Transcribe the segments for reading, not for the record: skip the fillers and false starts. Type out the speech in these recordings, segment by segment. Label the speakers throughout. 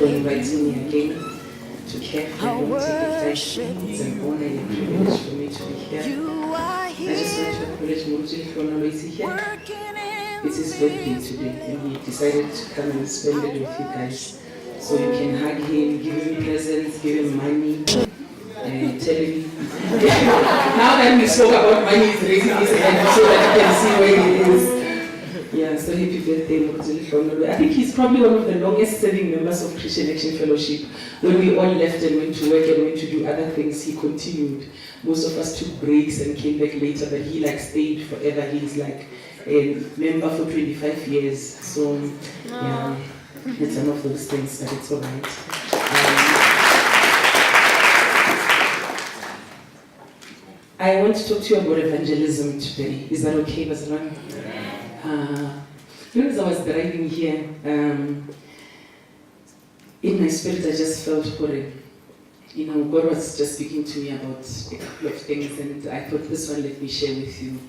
Speaker 1: for inviting me again to care for you. It's an honor and a privilege for me to be here. I just want to acknowledge Moji Fronaloisi here. It's his birthday today, and he decided to come and spend it with you guys. So you can hug him, give him presents, give him money, tell him. Now that we spoke about money, he's raising his hand so that you can see where he is. Yeah, so happy birthday, Mokuzuli Fronalo. I think he's probably one of the longest serving members of Christian Action Fellowship. When we all left and went to work and went to do other things, he continued. Most of us took breaks and came back later, but he stayed forever. He's like a member for 25 years. So yeah, it's one of those things, but it's all right. I want to talk to you about evangelism today. Is that okay, Basalan? As I was driving here, in my spirit I just felt God was just speaking to me about a couple of things, and I thought this one let me share with you.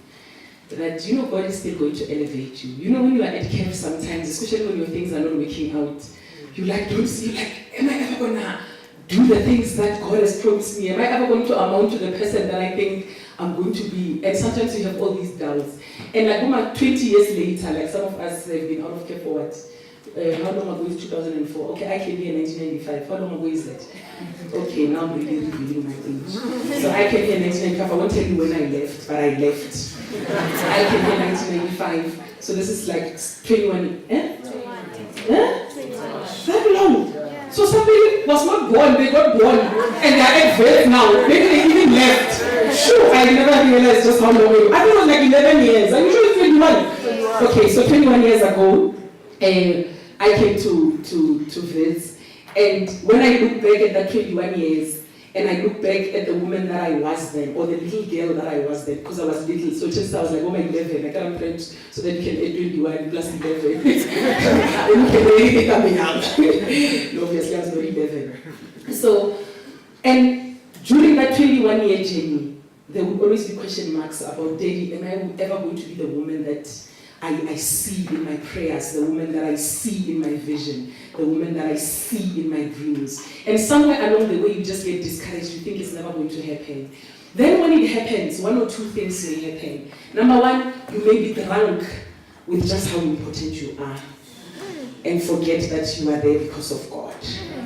Speaker 1: That God is still going to elevate you. When you are at camp sometimes, especially when your things are not working out, you don't see, am I ever gonna do the things that God has promised me? Am I ever going to amount to the person that I think I'm going to be? And sometimes you have all these doubts. And 20 years later, some of us have been out of care for what? How long ago is 2004? Okay, I came here in 1995. How long ago is that? Okay, now I'm really revealing my age. So I came here in 1995. I won't tell you when I left, but I left. I came here in 1995. So this is 21. That long. So somebody was not born, they got born, and they are at birth now. Maybe they even left. Sure, I never realized just how long ago. I think it was 11 years. Are you sure it's 21? Okay, so 21 years ago, and I came to Viz, and when I look back at that 21 years, and I look back at the woman that I was then, or the little girl that I was then, because I was little, so just I was like, 11, I can't French, so that you can add 21 plus 11. And you can really become young. No, obviously I was not 11. So, and during that 21-year journey, there would always be question marks about, Daddy, am I ever going to be the woman that I see in my prayers, the woman that I see in my vision, the woman that I see in my dreams? And somewhere along the way, you just get discouraged. You think it's never going to happen. Then when it happens, one or two things may happen. Number one, you may be drunk with just how important you are and forget that you are there because of God.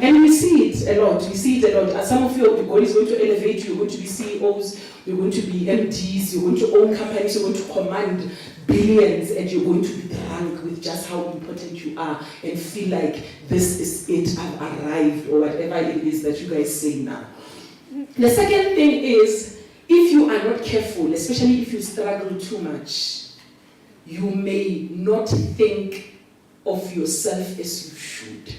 Speaker 1: And we see it a lot. We see it a lot. Some of you, God is going to elevate you. You're going to be CEOs. You're going to be MDs. You're going to own companies. You're going to command billions, and you're going to be drunk with just how important you are and feel like this is it, I've arrived, or whatever it is that you guys say now. The second thing is, if you are not careful, especially if you struggle too much, you may not think of yourself as you should.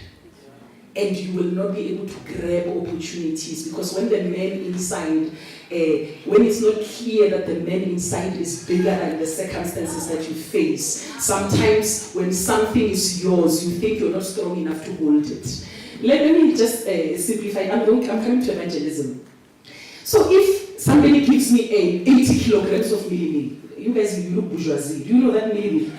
Speaker 1: And you will not be able to grab opportunities, because when the man inside, when it's not clear that the man inside is bigger than the circumstances that you face, sometimes when something is yours, you think you're not strong enough to hold it. Let me just simplify. I'm coming to evangelism. So if somebody gives me 80 kilograms of milli, you guys look bourgeoisie. Do you know that milli?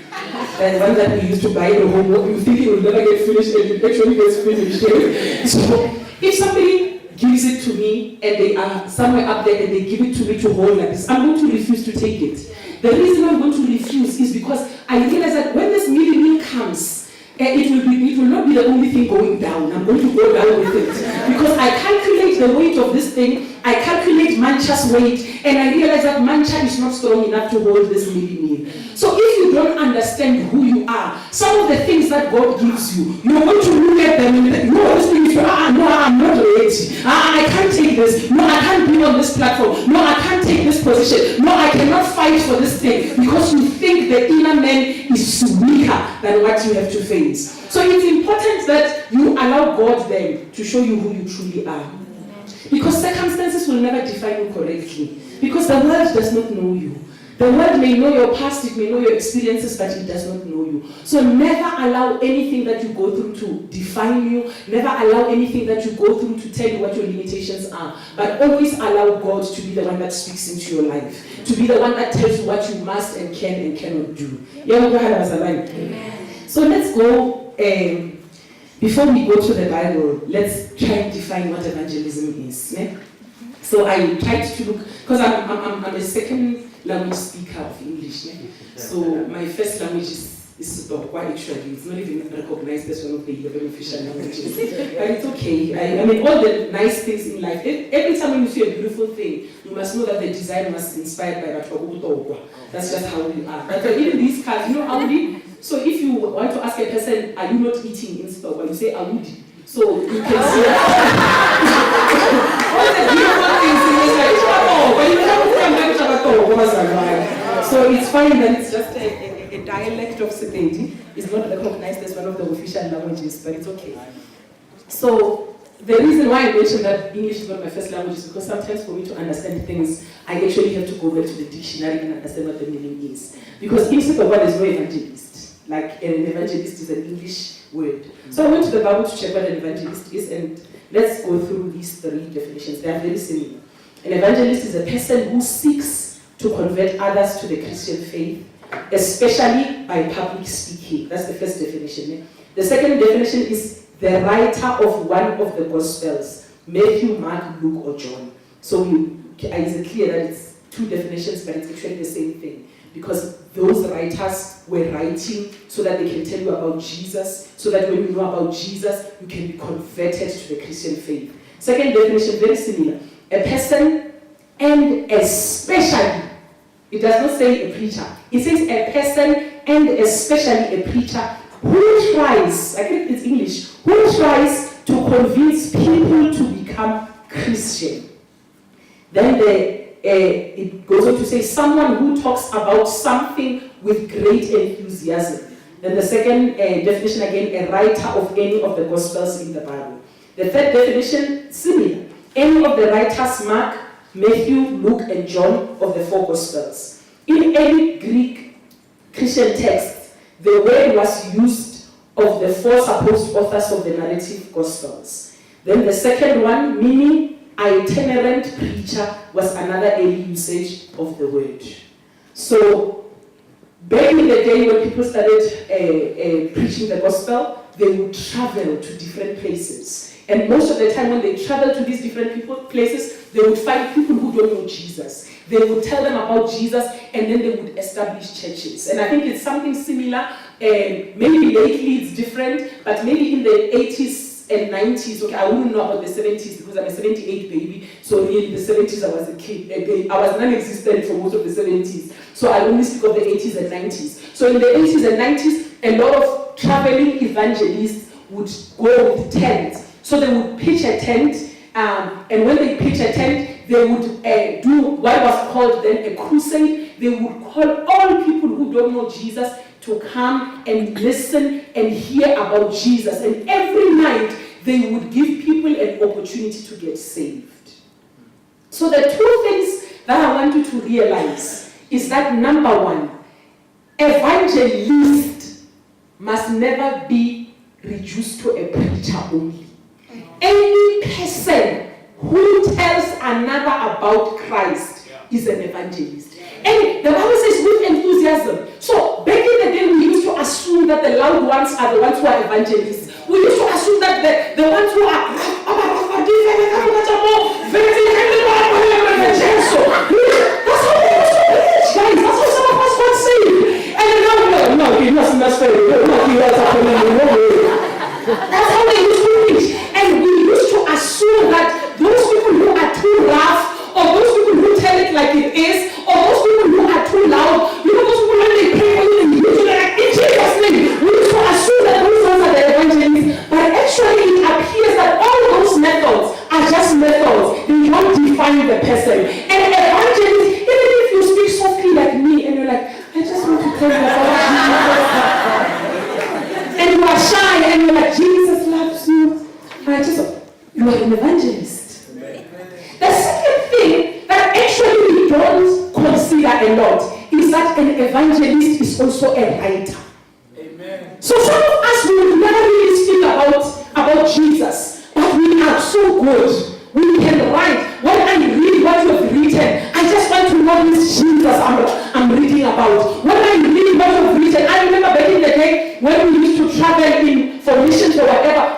Speaker 1: The one that we used to buy in the home, you think it will never get finished, and it actually gets finished. So if somebody gives it to me and they are somewhere up there and they give it to me to hold like this, I'm going to refuse to take it. The reason I'm going to refuse is because I realize that when this milli comes, it will not be the only thing going down. I'm going to go down with it. Because I calculate the weight of this thing, I calculate Mancha's weight, and I realize that Mancha is not strong enough to hold this milli. So if you don't understand who you are, some of the things that God gives you, you're going to look at them and be like, no, this thing is, no, I'm not ready. I can't take this. No, I can't be on this platform. No, I can't take this position. No, I cannot fight for this thing, because you think the inner man is weaker than what you have to face. So it's important that you allow God then to show you who you truly are. Because circumstances will never define you correctly. Because the world does not know you. The world may know your past, it may know your experiences, but it does not know you. So never allow anything that you go through to define you. Never allow anything that you go through to tell you what your limitations are. But always allow God to be the one that speaks into your life. To be the one that tells you what you must and can and cannot do. Amen. So let's go before we go to the Bible, let's try and define what evangelism is. Yeah? So I tried to look, because I'm a second language speaker of English. Yeah? So my first language is Sotokwa actually. It's not even recognized as one of the 11 official languages. But it's okay. I mean, all the nice things in life. Every time you see a beautiful thing, you must know that the design was inspired by Ratwagutogwa. That's just how we are. But even these cars, you know, Audi. So if you want to ask a person, are you not eating in Sotokwa? You say Audi. So you can see all the beautiful things in this life. But you can't so it's fine that it's just a dialect of Sepedi. It's not recognized as one of the official languages, but it's okay. So the reason why I mentioned that English is not my first language is because sometimes for me to understand things, I actually have to go back to the dictionary and understand what the meaning is. Because in Sotokwa there's no evangelist. Like an evangelist is an English word. So I went to the Bible to check what an evangelist is, and let's go through these 3 definitions. They are very similar. An evangelist is a person who seeks to convert others to the Christian faith, especially by public speaking. That's the first definition. Yeah? The second definition is the writer of one of the Gospels, Matthew, Mark, Luke, or John. So is it clear that it's 2 definitions, but it's actually the same thing? Because those writers were writing so that they can tell you about Jesus, so that when you know about Jesus, you can be converted to the Christian faith. Second definition, very similar. A person, and especially, it does not say a preacher, it says a person and especially a preacher who tries, I think it's English, who tries to convince people to become Christian. Then it goes on to say someone who talks about something with great enthusiasm. Then the second definition again, a writer of any of the Gospels in the Bible. The third definition, similar. Any of the writers, Mark, Matthew, Luke, and John of the 4 Gospels. In any Greek Christian text, the word was used of the 4 supposed authors of the narrative Gospels. Then the second one, meaning itinerant preacher, was another early usage of the word. So back in the day when people started preaching the gospel, they would travel to different places. And most of the time when they travel to these different places, they would find people who don't know Jesus. They would tell them about Jesus, and then they would establish churches. And I think it's something similar. Maybe lately it's different, but maybe in the 80s and 90s, okay, I wouldn't know about the 70s because I'm a 78 baby. So really the 70s I was a kid, a baby. I was non-existent for most of the 70s. So I only speak of the 80s and 90s. So in the 80s and 90s, a lot of traveling evangelists would go with tents. So they would pitch a tent, and when they pitch a tent, they would do what was called then a crusade. They would call all people who don't know Jesus to come and listen and hear about Jesus. And every night, they would give people an opportunity to get saved. So the 2 things that I want you to realize is that number 1, evangelist must never be reduced to a preacher only. Any person who tells another about Christ is an evangelist. And the Bible says with enthusiasm. So back in the day, we used to assume that the loud ones are the ones who are evangelists. We used to assume that the ones who are that's how we used to preach, guys. That's how some of us got saved. And then no, he wasn't that story. That's how they used to preach. And we used to assume that those people who are too rough, or those people who tell it like it is, or those people who are too loud, you know, those people when they pray for you, they used to like, in Jesus' name, we used to assume that those ones are the evangelists. But actually it appears that all those methods are just methods. They don't define the person. And an evangelist, even if you speak softly like me, and you're like, I just want to tell you about Jesus. And you are shy, and you're like, Jesus loves you. You are an evangelist. Amen. The second thing that actually we don't consider a lot is that an evangelist is also a writer. Amen. So some of us will never really speak about Jesus, but we are so good. We can write. When I read what you have written, I just want to know this Jesus I'm reading about. When I read what you have written, I remember back in the day when we used to travel in for missions or whatever,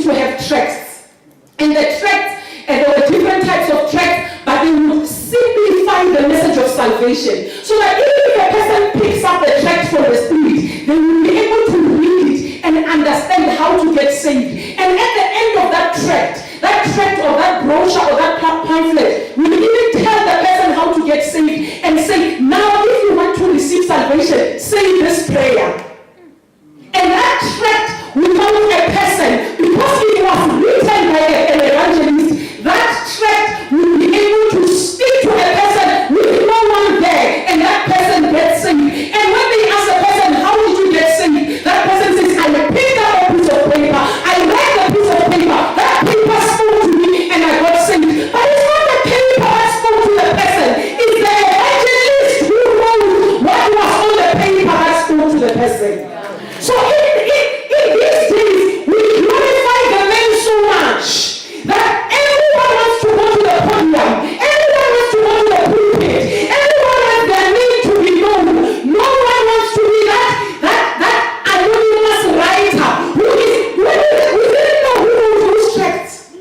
Speaker 1: to have tracts. And the tracts, and there were different types of tracts, but they would simplify the message of salvation. So that even if a person picks up the tract from the Spirit, they will be able to read it and understand how to get saved. And at the end of that tract or that brochure or that pamphlet will even tell the person how to get saved and say, now if you want to receive salvation, say this prayer. And that tract will come to a person, because it was written by an evangelist, that tract will be able to speak to a person with no one there, and that person gets saved. And when they ask the person, how did you get saved? That person says, I picked up a piece of paper, I read the piece of paper, that paper spoke to me, and I got saved. But it's not the paper that spoke to the person, it's the evangelist who knows what was on the paper that spoke to the person. So in these days, we glorify the name so much that everyone wants to go to the podium, everyone wants to go to the pulpit, everyone wants their name to be known. No one wants to be that anonymous writer who is, we didn't know who wrote those tracts.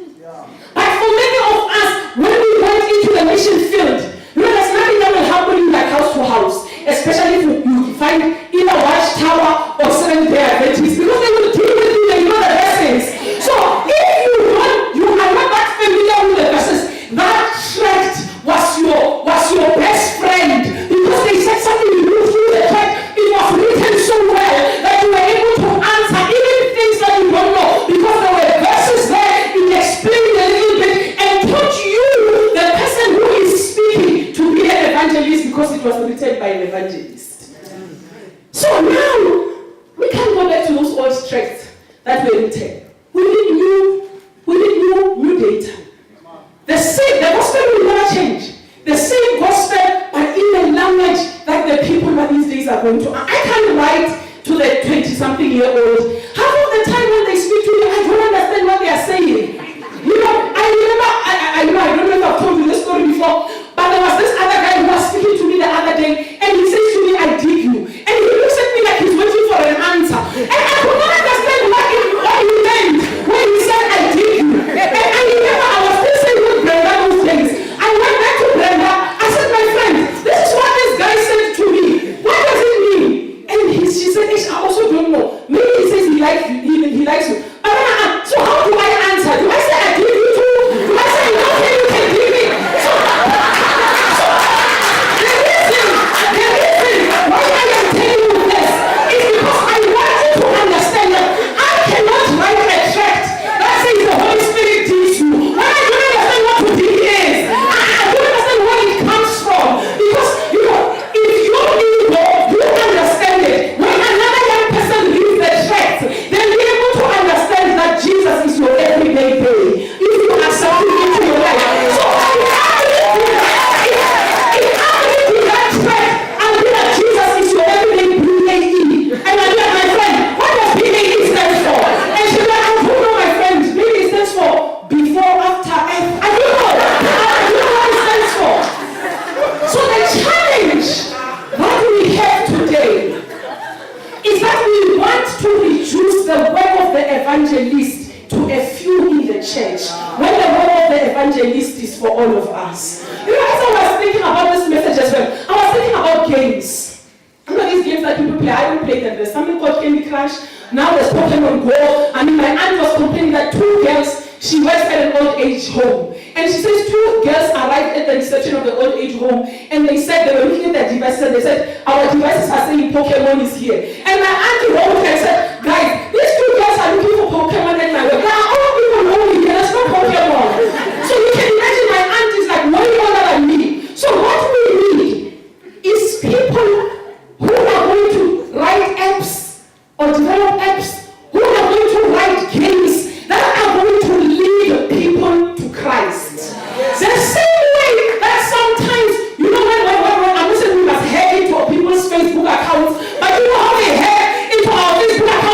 Speaker 1: But for many of us, when we went into the mission field, there's nothing that will happen in like house to house, especially if you find either Watchtower or Seventh-day Adventists, because they will deal with you, they know the verses. So if you are not that familiar with the verses, that tract was your best friend, because they said something, you moved through the tract, it was written so well that you were able to answer even things that you don't know, because there were verses there, it explained a little bit and taught you, the person who is speaking, to be an evangelist, because it was written by an evangelist. So now, we can't go back to those old tracts that were written. We need new data. The gospel will never change. The same gospel, but in a language that the people of these days are going to. I can't write to the 20-something-year-old. Half of the time when they speak to me, I don't understand what they are saying. You know, I remember, I don't know if I've told you this story before, but there was this other guy who was speaking to me the other day, and he says to me, I dig you. And he looks at me like he's waiting for an answer. And I could not understand what he meant when he said, I dig you. And I remember I was still saying with Brenda those days. I went back to Brenda, I said, my friend, this is what this guy said to me. What does it mean? And she said, I also don't know. Maybe he says he likes you. So how do I answer? Do I say I dig you too? Do I say okay, you can dig me? So the reason why I am telling you this is because I want you to understand that I cannot write a tract that says the Holy Spirit teaches you. When I don't understand what to dig is, I don't understand where it comes from. Because, if you're ego, you understand it. When another young person reads the tract, they'll be able to understand that Jesus is your everyday day. If you accept him into your life. So if I read that tract, I'll be like Jesus is your everyday BAE. And I'll be like, my friend, what does BAE stand for? And she'll be like, I don't know, my friend. Maybe it stands for before, after, and I don't know. I don't know what it stands for. So the challenge that we have today is that we want to reduce the work of the evangelist to a few in the church, when the work of the evangelist is for all of us. You know, as I was thinking about this message as well, I was thinking about games. You know these games that people play? I don't play them. There's something called Candy Crush. Now there's Pokemon Go. I mean, my aunt was complaining that 2 girls, she works at an old age home. And she says 2 girls arrived at the reception of the old age home, and they said, they were looking at their devices, and they said, our devices are saying Pokemon is here. And my aunt wrote and said, guys, these 2 girls are looking for Pokemon at my work. Now all people know me, there's no Pokemon. So you can imagine my aunt is like way older than me. So what we need is people who are going to write apps or develop apps, who are going to write games that are going to lead people to Christ. The same way that sometimes, you know, when I'm listening, we must hack into people's Facebook accounts, but you know how they hack into our Facebook accounts?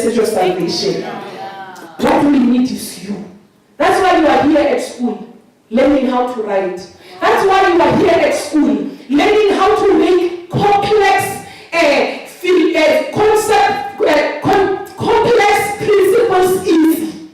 Speaker 1: message of salvation. What we need is you. That's why you are here at school, learning how to write. That's why you are here at school, learning how to make complex complex principles easy.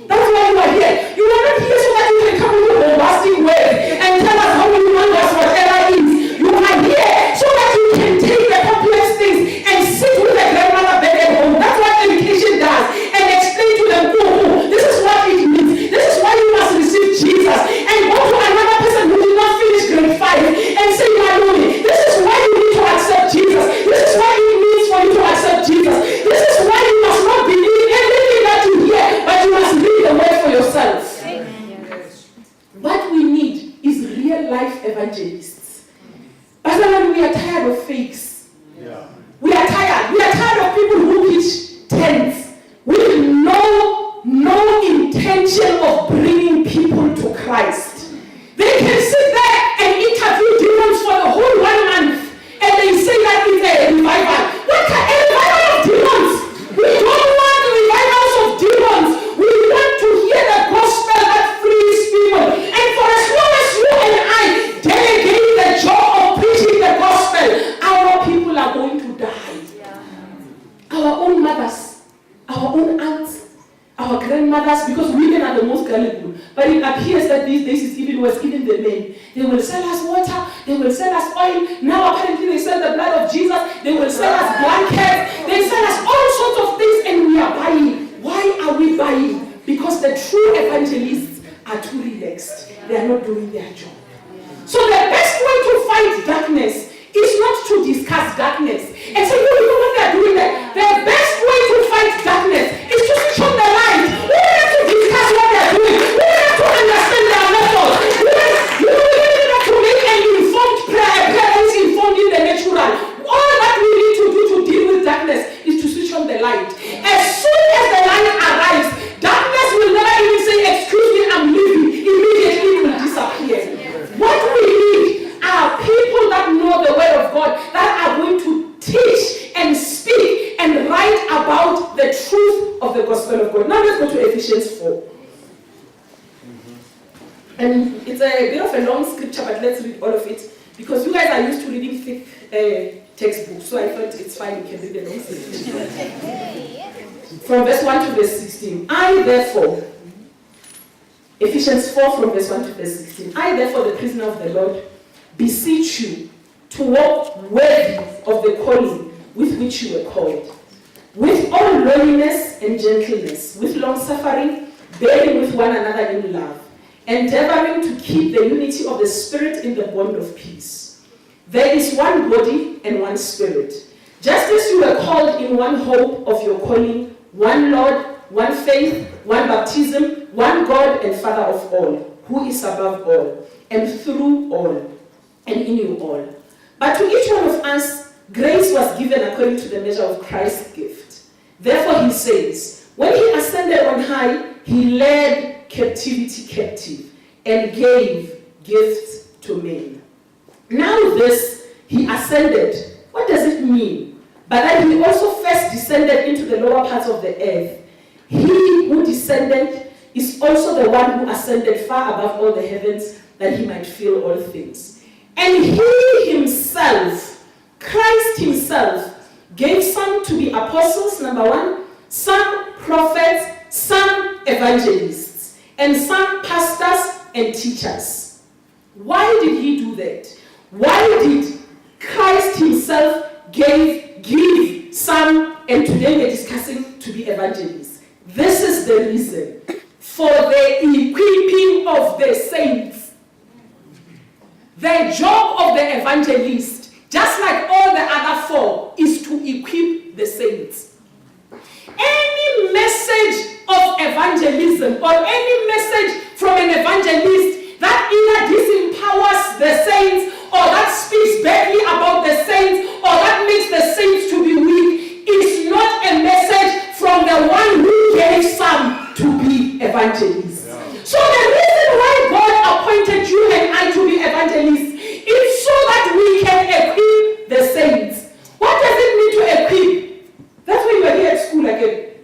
Speaker 1: That's why you are here. You are not here so that you can come with a bombastic word and tell us how many numbers whatever is. You are here so that you can take the complex things and sit with a grandmother back at home. That's what education does. And explain to them, oh, this is what it means. This is why you must receive Jesus. And go to another person who did not finish grade 5 and say, my Lord, this is why you need to accept Jesus. This is what it means for you to accept Jesus. This is why you must not believe everything that you hear, but you must read the word for yourself. What we need is real life evangelists. Pastor, we are tired of fakes. Yeah. We are tired. We are tired of people who teach tents with no intention of bringing people to Christ. They can sit there and interview demons for the whole 1 month, and they say that it's a revival. What kind of revival of demons? We don't want revivals of demons. We want to hear the gospel that frees people. And for as long as you and I delegate the job of preaching the gospel, our people are going to die. Yeah. Our own mothers, our own aunts, our grandmothers, because women are the most gullible. But it appears that these days it's even worse, even the men. They will sell us water, they will sell us oil. Now apparently they sell the blood of Jesus, they will sell us blankets, they sell us all sorts of things, and we are buying. Why are we buying? Because the true evangelists are too relaxed. They are not doing their job. So the best way to fight darkness is not to discuss darkness and say, you know what they are doing there. The best way to fight darkness is to switch on the light. We don't have to discuss what they are doing. We don't have to understand their methods. We don't have to make an informed prayer, parents informed in the natural. All that we need to do to deal with darkness is to switch on the light. As soon as the light arrives, darkness will never even say, excuse me, I'm leaving. Immediately it will disappear. What we need are people that know the word of God, that are going to teach and speak and write about the truth of the gospel of God. Now let's go to Ephesians 4. And it's a bit of a long scripture, but let's read all of it, because you guys are used to reading thick textbooks, so I thought it's fine, you can read the long scripture. From verse 1 to verse 16. I therefore, Ephesians 4 from verse 1 to verse 16. I therefore, the prisoner of the Lord, beseech you to walk worthy of the calling with which you were called, with all lowliness and gentleness, with long suffering, bearing with one another in love, endeavoring to keep the unity of the Spirit in the bond of peace. There is one body and one Spirit, just as you were called in one hope of your calling, one Lord, one faith, one baptism, one God and Father of all, who is above all, and through all, and in you all. But to each one of us, grace was given according to the measure of Christ's gift. Therefore he says, when he ascended on high, he led captivity captive and gave gifts to men. Now this, he ascended. What does it mean? But that he also first descended into the lower parts of the earth. He who descended is also the one who ascended far above all the heavens, that he might fill all things. And he himself, Christ himself, gave some to be apostles, number 1, some prophets, some evangelists, and some pastors and teachers. Why did he do that? Why did Christ himself give some, and today we're discussing to be evangelists? This is the reason: for the equipping of the saints. The job of the evangelist, just like all the other 4, is to equip the saints. Any message of evangelism or any message from an evangelist that either disempowers the saints or that speaks badly about the saints or that makes the saints to be weak is not a message from the one who gave some to be evangelists. Yeah. So the reason why God appointed you and I to be evangelists is so that we can equip the saints. What does it mean to equip? That's why you are here at school again.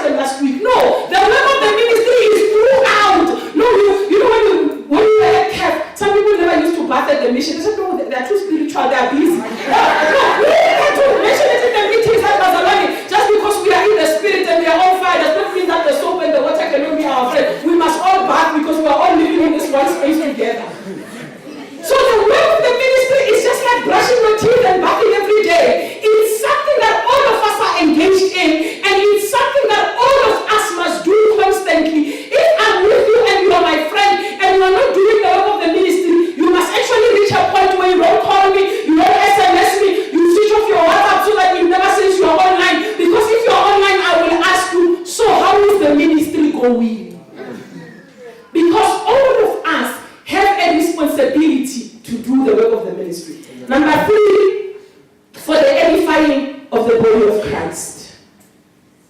Speaker 1: them last week. No, the work of the ministry is throughout. No, you know when you were at camp, some people never used to bath at the mission. They said, no, they are too spiritual, they are busy. No, we had to mention it in the meetings at Bazalani. Just because we are in the spirit and we are on fire does not mean that the soap and the water cannot be our friend. We must all bath because we are all living in this one space together. So the work of the ministry is just like brushing your teeth and bathing every day. It's something that all of us are engaged in, and it's something that all of us must do constantly. If I'm with you and you are my friend and you are not doing the work of the ministry, you must actually reach a point where you don't call me, you don't SMS me, you switch off your WhatsApp so that you never since you are online. Because if you are online, I will ask you, so how is the ministry going? Because all of us have a responsibility to do the work of the ministry. Number 3, for the edifying of the body of Christ.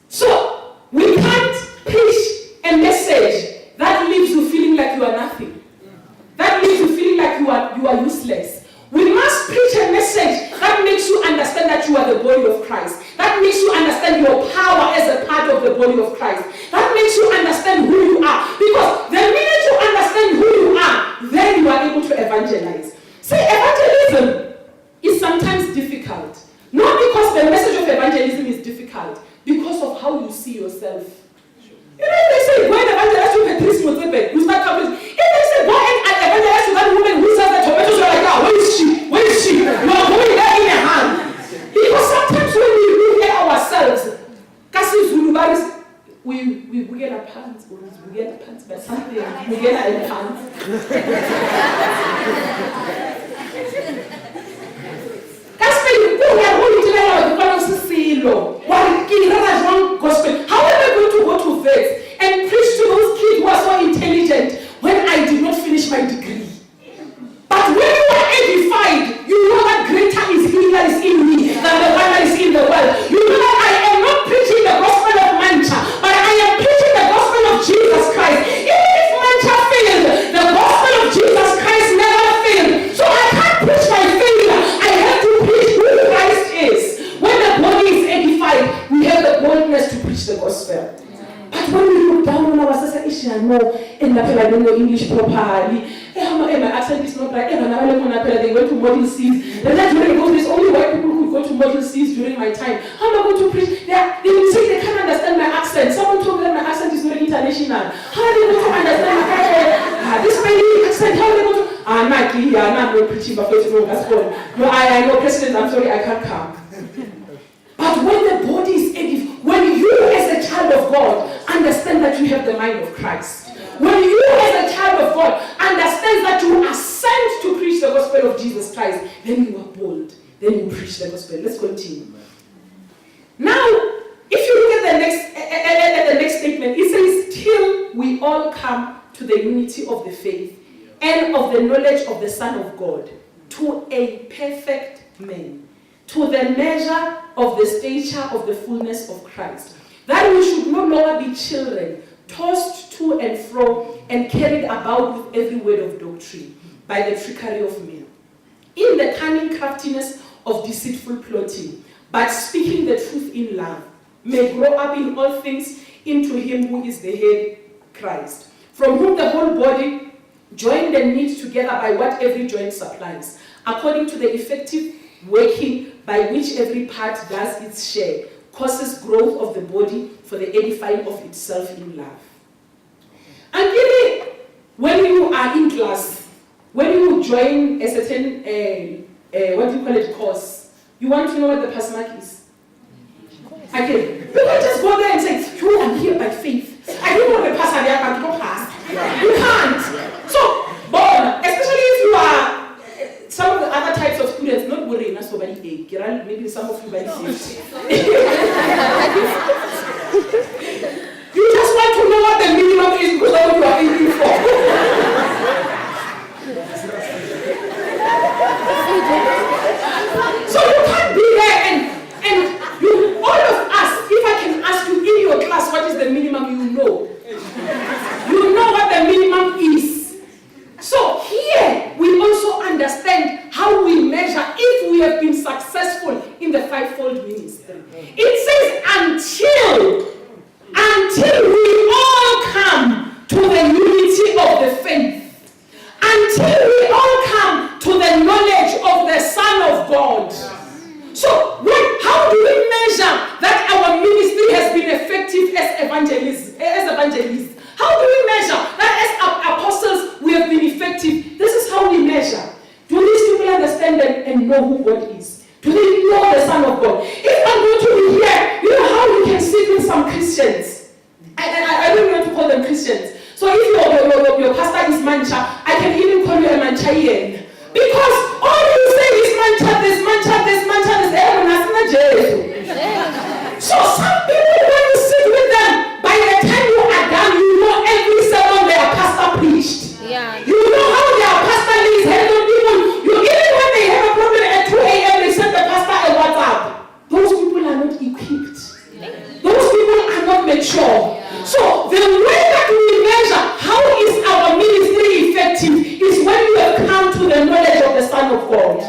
Speaker 1: So, we can't preach a message that leaves you feeling like you are nothing. That leaves you feeling like you are useless. We must preach a message that makes you understand that you are the body of Christ. That makes you understand your power as a part of the body of Christ. That makes you understand who you are. Because the minute you understand who you are, then you are able to evangelize. See, evangelism is sometimes difficult. Not because the message of evangelism is difficult, because of how you see yourself. You know, if they say, go and evangelize to Patrice Motsepe, you start coming. If they say, go and evangelize to that woman who sells the tomatoes, you're like, where is she? Where is she? You are going there in a hand. Because sometimes when we look at ourselves, we get our pants, or we get our pants, but something, we get our pants. How am I going to go to Vets and preach to those kids who are so intelligent when I did not finish my degree? But when you are edified, you know that greater is he that is in me than the one that is in the world. You know that I am not preaching the gospel of Mancha, but I am preaching the gospel of Jesus Christ. Even if Mancha failed, the gospel of Jesus Christ never failed. So I can't preach my failure. I have to preach who Christ is. When the body is edified, we have the boldness to preach the gospel. But when we look down on ourselves, I know, and I don't know English properly. My accent is not right. They went to model C's. Then that's when there's only white people who go to model C's during my time. How am I going to preach? They will say they can't understand my accent. Someone told me that my accent is very international. How are they going to understand my accent? This my accent, how are they going to? I'm not preaching but no, I know, President, I'm sorry, I can't come. But when the body is edified, when you as a child of God understand that you have the mind of Christ, when you as a child of God understand that you are sent to preach the gospel of Jesus Christ, then you are bold, then you preach the gospel. Let's continue. Now, if you look at the next statement, it says, till we all come to the unity of the faith and of the knowledge of the Son of God, to a perfect man, to the measure of the stature of the fullness of Christ, that we should no longer be children, tossed to and fro and carried about with every word of doctrine by the trickery of men, in the cunning craftiness of deceitful plotting, but speaking the truth in love, may grow up in all things into him who is the head, Christ, from whom the whole body, joined and knit together by what every joint supplies, according to the effective working by which every part does its share, causes growth of the body for the edifying of itself in love. And really, when you are in class, when you join a certain, course, you want to know what the pass mark is. Okay, you can just go there and say, you are here by faith. I don't want to pass and I can't pass. You can't. So, especially if you are some of the other types of students, not worrying, not so very big. Maybe some of you very serious. You just want to know what the minimum is because that's what you are aiming for. So you can't be there and you, all of us, if I can ask you in your class what is the minimum, you know. You know what the minimum is. So here we also understand how we measure if we have been successful in the fivefold ministry. It says until So some people, when you sit with them, by the time you are done, you know every sermon their pastor preached.
Speaker 2: Yeah.
Speaker 1: You know how their pastor lays hands on people. Even when they have a problem at 2 a.m., they send the pastor a WhatsApp. Those people are not equipped. Those people are not mature. So the way that we measure how is our ministry effective is when you have come to the knowledge of the Son of God.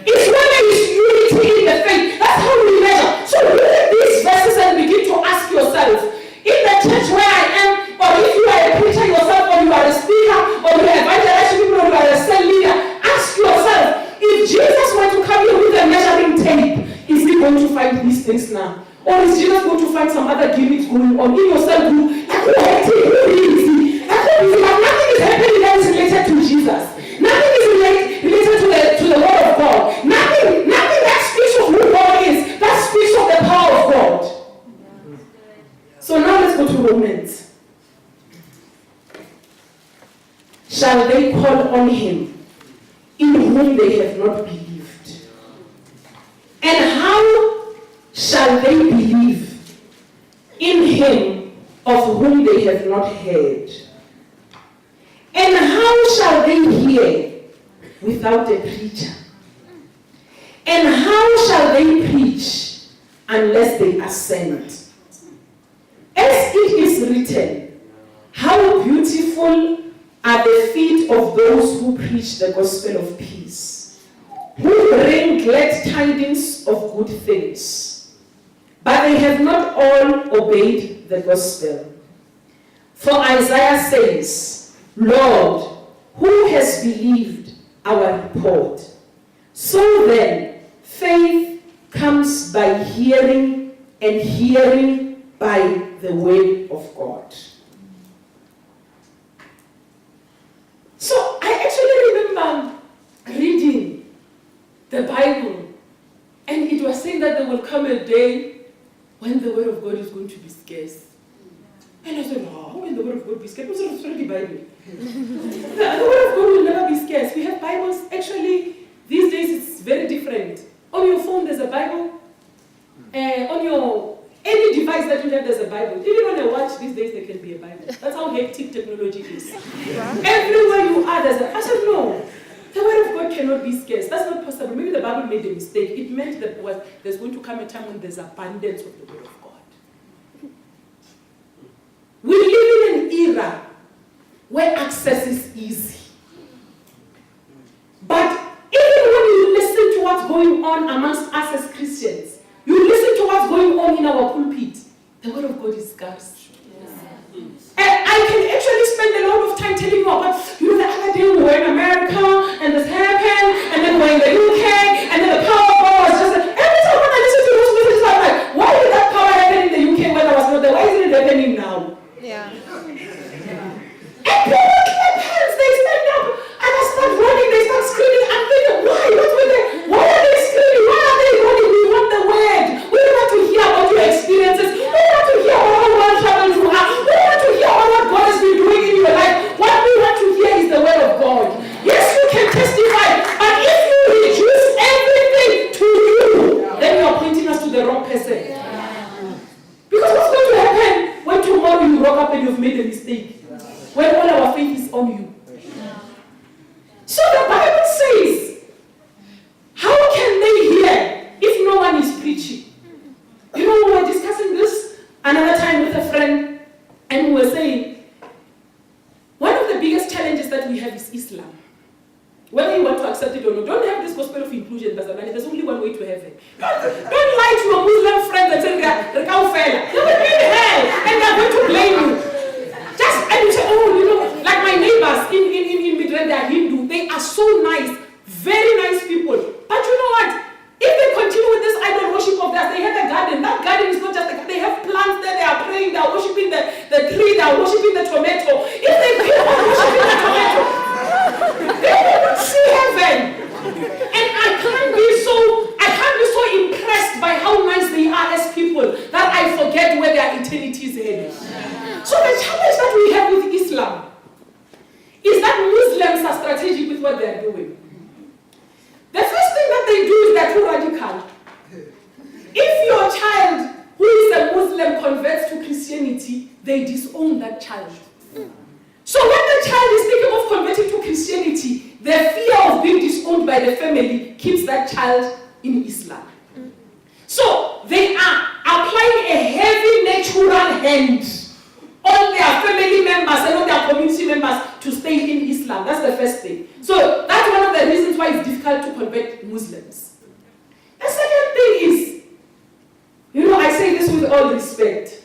Speaker 1: It's when there is unity in the faith. That's how we measure. So read these verses and begin to ask yourself, in the church where I am, or if you are a preacher yourself, or you are a speaker, or you are evangelizing people, or you are a cell leader, ask yourself, if Jesus were to come here with a measuring tape, is he going to find these things now? Or is Jesus going to find some other gimmicks going on in your cell group? Like, who is he? Nothing is happening that is related to Jesus. Nothing is related to the Word of God. Nothing that speaks of who God is. That speaks of the power of God. So now let's go to Romans. Shall they call on him in whom they have not believed? And how shall they believe in him of whom they have not heard? And how shall they hear without a preacher? And how shall they preach unless they are sent? As it is written, how beautiful are the feet of those who preach the gospel of peace, who bring glad tidings of good things. But they have not all obeyed the gospel. For Isaiah says, Lord, who has believed our report? So then, faith comes by hearing, and hearing by the word of God. So I actually remember reading the Bible, and it was saying that there will come a day when the word of God is going to be scarce. And I said, how will the word of God be scarce? What's the Bible? The word of God will never be scarce. We have Bibles. Actually, these days it's very different. On your phone there's a Bible. On your any device that you have, there's a Bible. Even on a watch these days, there can be a Bible. That's how hectic technology is. Everywhere you are, there's a... I said, no, the word of God cannot be scarce. That's not possible. Maybe the Bible made a mistake. It meant that there's going to come a time when there's abundance of the word of God. We live in an era where access is easy. But even when you listen to what's going on amongst us as Christians, you listen to what's going on in our pulpit, the word of God is scarce. And I can actually spend a lot of time telling you about, the other day we were in America, and this happened, and then we're in the UK, and then the power of God was just... Every time when I listen to those messages, I'm like, why did that power happen in the UK when I was not there? Why isn't it happening now?
Speaker 2: Yeah.
Speaker 1: And people with their hands, they stand up, and I start running, they start screaming. I'm thinking, why? Why are they screaming? Why are they running? We want the word. We don't want to hear about your experiences. We don't want to hear about how well traveled you are. We don't want to hear about what God has been doing in your life. What we want to hear is the word of God. Yes, you can testify, but if you reduce everything to you, then you are pointing us to the wrong person. Because what's going to happen when tomorrow you rock up and you've made a mistake? When all our faith is on you. So the Bible says, how can they hear if no one is preaching? You know, we were discussing this another time with a friend, and we were saying, one of the biggest challenges that we have is Islam. Whether you want to accept it or not, don't have this gospel of inclusion, there's only one way to heaven. Don't lie to your Muslim friends and say, they will be in hell, and they're going to blame you. And you say, like my neighbors in Midrand, they are Hindu, they are so nice, very nice people. But you know what? If they continue with this idol worship of theirs, they have a garden. That garden is not just they have plants there, they are praying, they are worshiping the tree, they are worshiping the tomato. If they keep on worshiping the tomato, they will see heaven. And I can't be so impressed by how nice they are as people that I forget where their eternity is headed. So the challenge that we have with Islam is that Muslims are strategic with what they are doing. The first thing that they do is they're too radical. If your child who Christianity, they disown that child. So when the child is thinking of converting to Christianity, the fear of being disowned by the family keeps that child in Islam. So they are applying a heavy natural hand on their family members and on their community members to stay in Islam. That's the first thing. So that's one of the reasons why it's difficult to convert Muslims. The second thing is, I say this with all respect.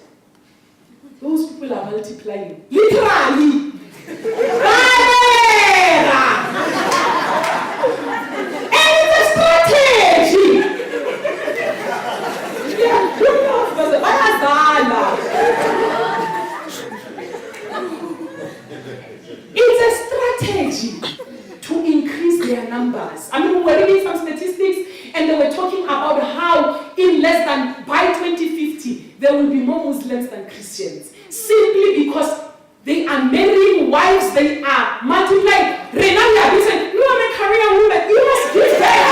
Speaker 1: Those people are multiplying. Literally. And it's a strategy. It's a strategy to increase their numbers. I mean, we were reading some statistics and they were talking about how in less than by 2050 there will be more Muslims than Christians. Simply because they are marrying wives, they are multiplying. Renania, he said, "You are a career woman, you must give back."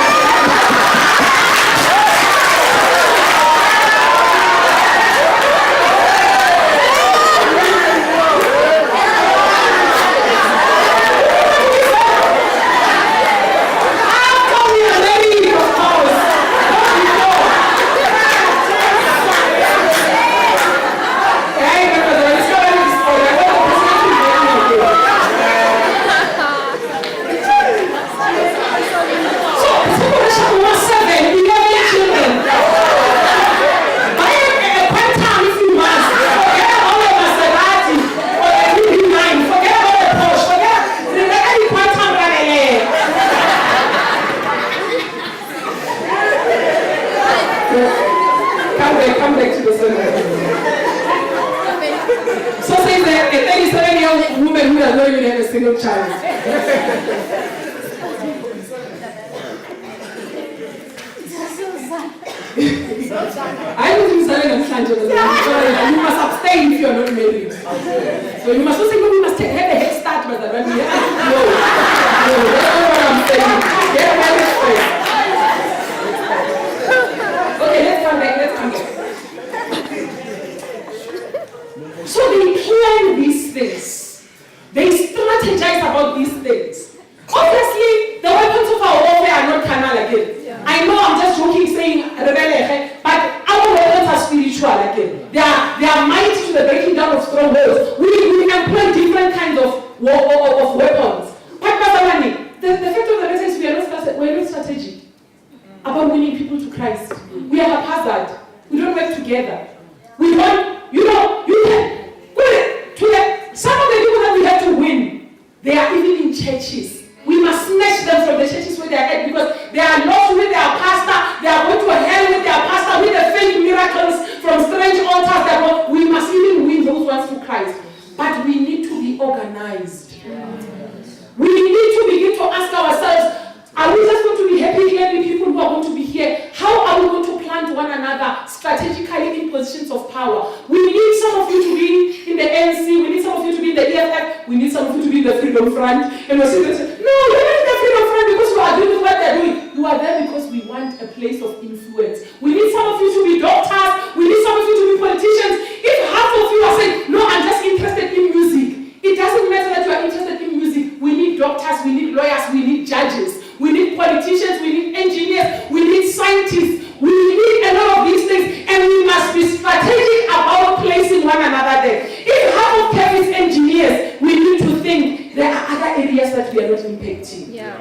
Speaker 1: Come back to the sermon. So says that a 37-year-old woman who does not even have a single child. I don't think you must abstain if you are not married. So you must not say, we must have a head start, brother. No, that's not what I'm saying. Get married first. Okay, let's come back. So they plan these things. They strategize about these things. Obviously, the weapons of our warfare are not carnal again. Yeah. I know I'm just joking saying rebellion, but our weapons are spiritual again. They are mighty to the breaking down of strongholds. We employ different kinds of weapons. But the fact of the matter is we are not strategic about winning people to Christ. We are haphazard. We don't work together. We don't, some of the people that we have to win, they are even in churches. We must snatch them from the churches where they are at because they are lost with their pastor, they are going to hell with their pastor, with the fake miracles from strange altars. We must even win those ones to Christ. But we need to be organized. We need to begin to ask ourselves, are we just going to be happy hearing people who are going to be here? How are we going to plant one another strategically in positions of power? We need some of you to be in the ANC, we need some of you to be in the EFF, we need some of you to be in the Freedom Front. And we're saying, no, you're not in the Freedom Front because you are doing what they're doing. You are there because we want a place of influence. We need some of you to be doctors, we need some of you to be politicians. If half of you are saying, no, I'm just interested in music, it doesn't matter that you are interested in music. We need doctors, we need lawyers, we need judges. We need politicians, we need engineers, we need scientists, we need a lot of these things, and we must be strategic about placing one another there. If half of Kev is engineers, we need to think there are other areas that we are not impacting. Yeah.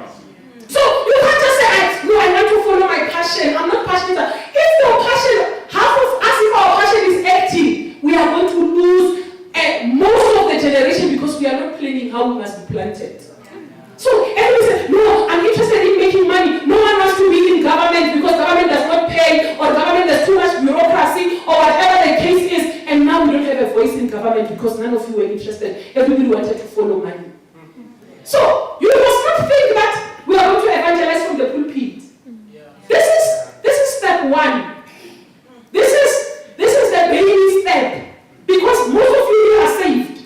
Speaker 1: So you can't just say, no, I want to follow my passion, I'm not passionate. If your passion, half of us, if our passion is acting, we are going to lose most of the generation because we are not planning how we must be planted. So everyone says, no, I'm interested in making money. No one wants to be in government because government does not pay or government has too much bureaucracy or whatever the case is. And now we don't have a voice in government because none of you were interested. Everybody wanted to follow money. So you must not think that we are going to evangelize from the pulpit. This is step one. This is the baby step because most of you are saved.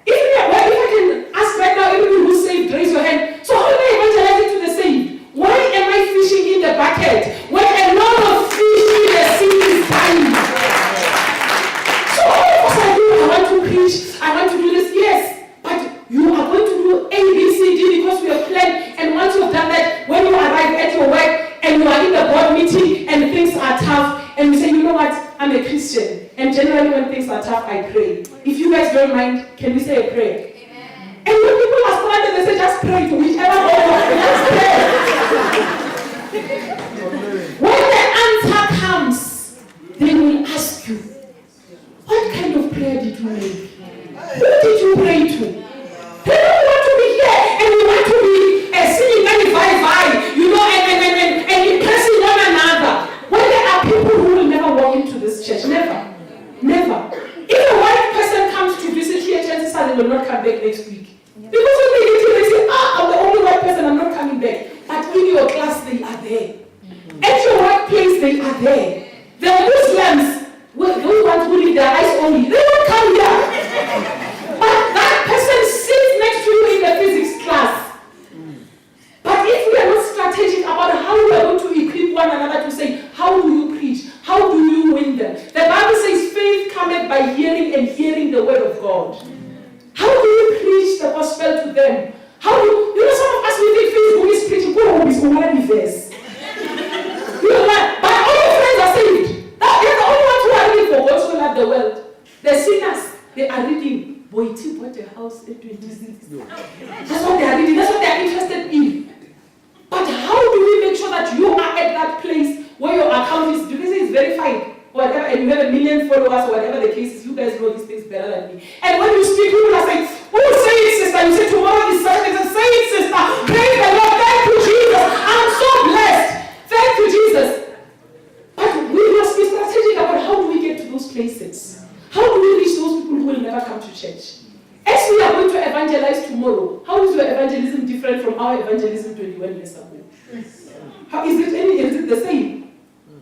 Speaker 1: If I can ask right now, everybody who's saved, raise your hand. So how am I evangelizing to the saved? Why am I fishing in the bucket when a lot of fish in the sea is dying? So all of us are confession. And generally when things are tough, I pray. If you guys don't mind, can we say a prayer? Amen. And when people are stranded, they say just pray to whichever God. Just pray. When the answer comes, they will ask you, what kind of prayer did you make? Who did you pray to? They don't want to be here, and we want to be singing very high, and impressing one another. When there are people who will never walk into this church, never. If a white person comes to visit here, chances are they will not come back next week. Because when they get here, they say, I'm the only white person, I'm not coming back. But in your class, they are there. At your workplace, they are there. The Muslims, those ones who leave their eyes only, they won't come here. But that person sits next to you in the physics class. But if we are not strategic about how we are going to equip one another to say, how do you preach? How do you win them? The Bible says faith cometh by hearing, and hearing the word of God. How do you preach the gospel to them? How do you know, some of us, we think Facebook is preaching, verse. But all your friends are saved. They're the only ones who are reading for God who love the world. The sinners, they are reading. Boiti bought a house at 26. That's what they are reading. That's what they are interested in. But how do we make sure that you are at that place where your account is, do they say it's verified? Whatever, and you have 1 million followers, whatever the case is, you guys know these things better than me. And when you speak, people are saying, oh, say it, sister. You say tomorrow is Sunday. Say it, sister. Praise the Lord. Thank you, Jesus. I'm so blessed. Thank you, Jesus. But we must be strategic about how do we get to those places. How do we reach those people who will never come to church? As we are going to evangelize tomorrow, how is your evangelism different from our evangelism 21 years ago? How is it the same?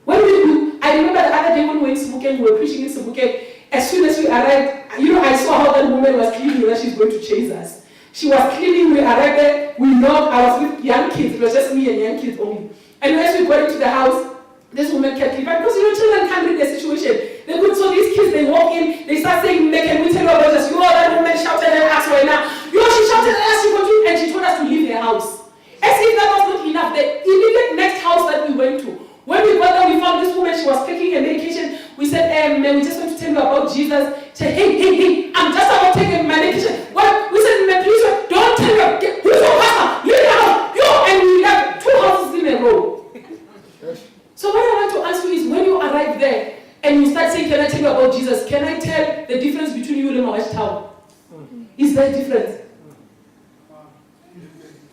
Speaker 1: When we do, I remember the other day when we were in Sebokeng, we were preaching in Sebokeng. As soon as we arrived, I saw how that woman was cleaning that she's going to chase us. She was cleaning, we arrived there, we knocked, I was with young kids, it was just me and young kids only. And as we got into the house, this woman kept cleaning, because children can't read the situation. So these kids, they walk in, they start saying, can we tell you about this? That woman shouted at us right now. She shouted at us, and she told us to leave the house. As if that was not enough, the immediate next house that we went to, when we got there, we found this woman, she was taking a medication. We said, we just want to tell you about Jesus. She said, hey, I'm just about to take my medication. Well, we said, please, don't tell her. Who's your pastor? Leave the house. And we left 2 houses in a row. So what I want to ask you is, when you arrive there, and you start saying, can I tell you about Jesus? Can I tell the difference between you and Mawash Town? Is there a difference?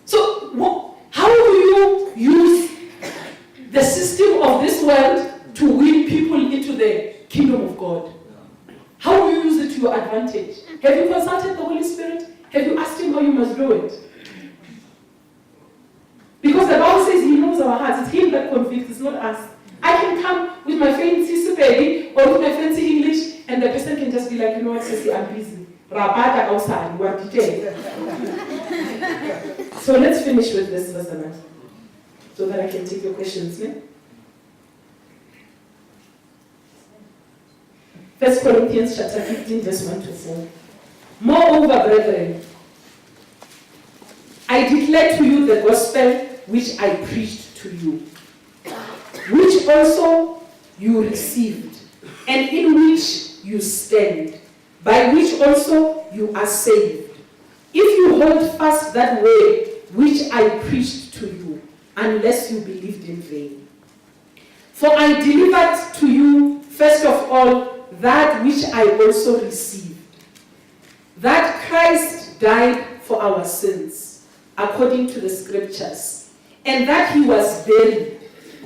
Speaker 1: So, how do you use the system of this world to win people into the kingdom of God? How do you use it to your advantage? Have you consulted the Holy Spirit? Have you asked Him how you must do it? Because the Bible says He knows our hearts. It's Him that convicts, it's not us. I can come with my fancy Sepedi or with my fancy English, and the person can just be like, you know what, Sissy, I'm busy. Rabata outside, what detail. So let's finish with this, Pastor, so that I can take your questions. Yeah? 1 Corinthians chapter 15, verse 1 to 4. Moreover, brethren, I declare to you the gospel which I preached to you, which also you received, and in which you stand, by which also you are saved, if you hold fast that way which I preached to you, unless you believed in vain. For I delivered to you, first of all, that which I also received, that Christ died for our sins, according to the Scriptures, and that He was buried,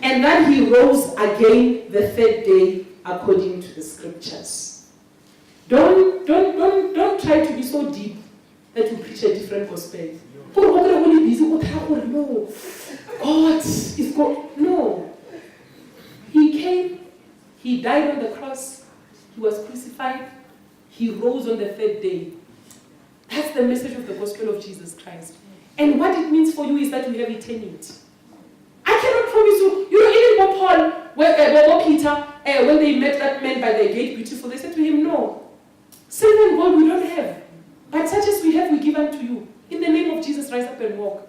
Speaker 1: and that He rose again the 3rd day, according to the Scriptures. Don't try to be so deep that you preach a different gospel. No. God is God. No. He came, He died on the cross, He was crucified, He rose on the 3rd day. That's the message of the gospel of Jesus Christ. And what it means for you is that you have eternity. I cannot promise you, even for Paul, or Peter, when they met that man by the gate, beautiful, they said to him, no, silver and gold we don't have, but such as we have, we give unto you. In the name of Jesus, rise up and walk.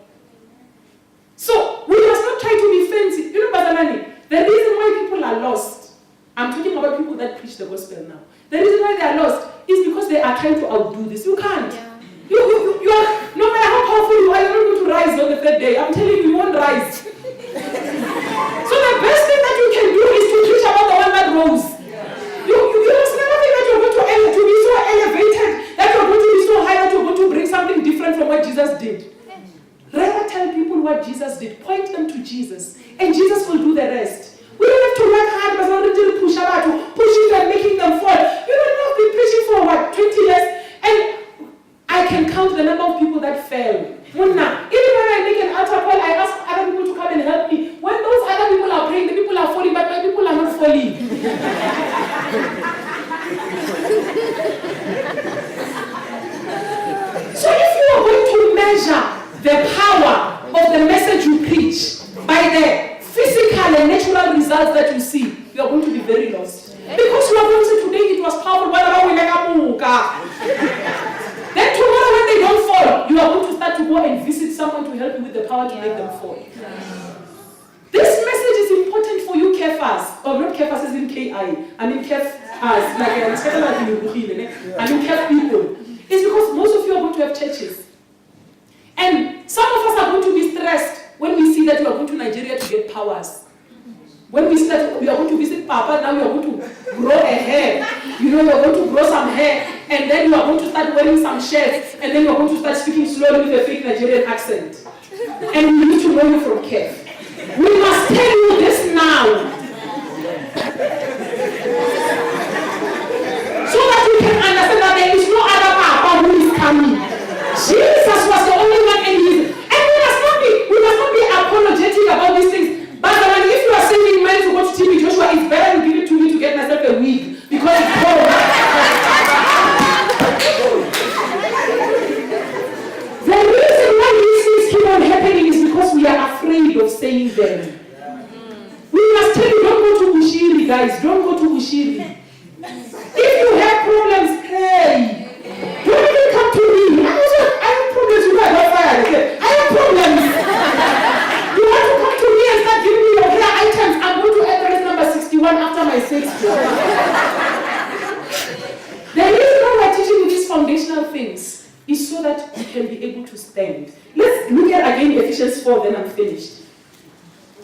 Speaker 1: So, we must not try to be fancy. Bazalani, the reason why people are lost, I'm talking about people that preach the gospel.
Speaker 2: gospel now. The reason why they are lost is because they are trying to outdo this. You can't. You are, no matter how powerful you are, you're not going to rise on the third day. I'm telling you, you won't rise. So the best thing that you can do is to preach about the one that rose. You must never think that you're going to be so elevated, that you're going to be so high, that you're going to bring something different from what Jesus did. Rather tell people what Jesus did. Point them to Jesus. And Jesus will do the rest. We don't have to work hard, but not to push them, making them fall. You don't have to be preaching for what, 20 years? And I can count the number of people that fell. Even when I make an altar call, I ask other people to come and help me. When those other people are praying, the people are falling, but my people are not falling. So if you are going to measure the power of the message you preach by the physical and natural results that you see, you are going to be very lost. Because you are going to say today it was powerful, then tomorrow when they don't fall, you are going to start to go and visit someone to help you with the power to make them fall. This message is important for you Kefas, or not Kefas as in K-I, I mean Kef as, like I mean Kef people. It's because most of you are going to have churches. And some of us are going to be stressed when we see that we are going to Nigeria to get powers. When we see that we are going to visit Papa, now we are going to grow a hair. You are going to grow some hair, and then you are going to start wearing some shirts, and then you are going to start speaking slowly with a fake Nigerian accent. And we need to know you from Kef. We must tell you this now. So that you can understand that there is no other Papa who is coming. Jesus was the only one, and we must not be apologetic about these things. But if you are saving money to go to TV Joshua, it's better to give it to me to get myself a wig, because it's cold. The reason why these things keep on happening is because we are afraid of saying them. We must tell you, don't go to Bushiri, guys. Don't go to Bushiri. If you have problems, pray. Don't even come to me. I have problems. You guys are fired. I have problems. You want to come to me and start giving me your hair items? I'm going to address number 61 after my 6th job. The reason why we're teaching you these foundational things is so that you can be able to stand. Let's look at again Ephesians 4, then I'm finished.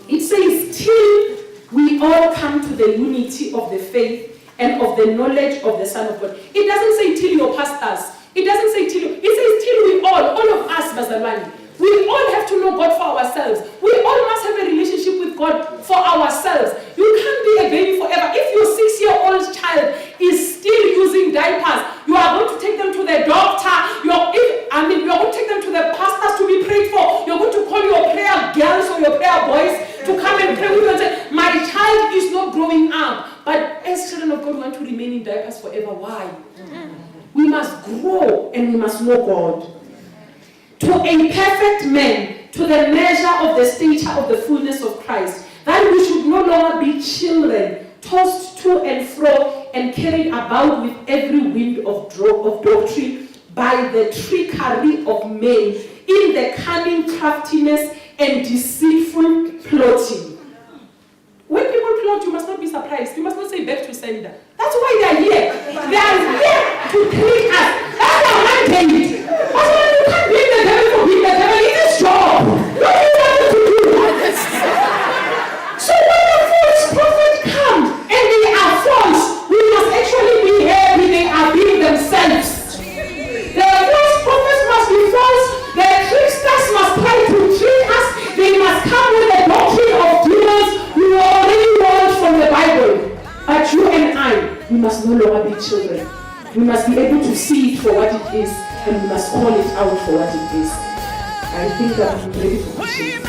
Speaker 2: It says, till we all come to the unity of the faith and of the knowledge of the Son of God. It doesn't say till your pastors. It doesn't say till you. It says till we all of us, Bazalwani. We all have to know God for ourselves. We all must have a relationship with God for ourselves. You can't be a baby forever. If your 6-year-old child is still using diapers, you are going to take them to the doctor. You are going to take them to the pastors to be prayed for. You're going to call your prayer girls or your prayer boys to come and pray with you and say, my child is not growing up. But as children of God, we want to remain in diapers forever. Why? We must grow and we must know God. To a perfect man, to the measure of the stature of the fullness of Christ, that we should no longer be children, tossed to and fro and carried about with every wind of doctrine by the trickery of men in the cunning craftiness and deceitful plotting. When people plot, you must not be surprised. You must not say back to sender. That's why they are here. They are here to trick us. That's our mandate. That's why you can't blame the devil for being the devil. It's his job. What do you want him to do? So when the false prophets come and they are false, we must actually be happy they are being themselves. The false prophets must be false. The tricksters must try to trick us. They must come with the doctrine of demons we already learned from the Bible. But you and I, we must no longer be children. We must be able to see it for what it is, and we must call it out for what it is. I think that I'm ready for questions.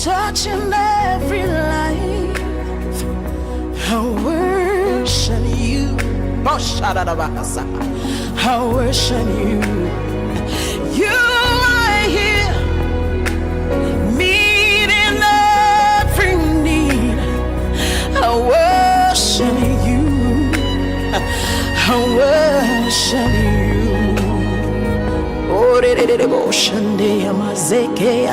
Speaker 3: Touching every life, I worship you. I worship you. You are here, meeting every need. I worship you. Shande Amazeke.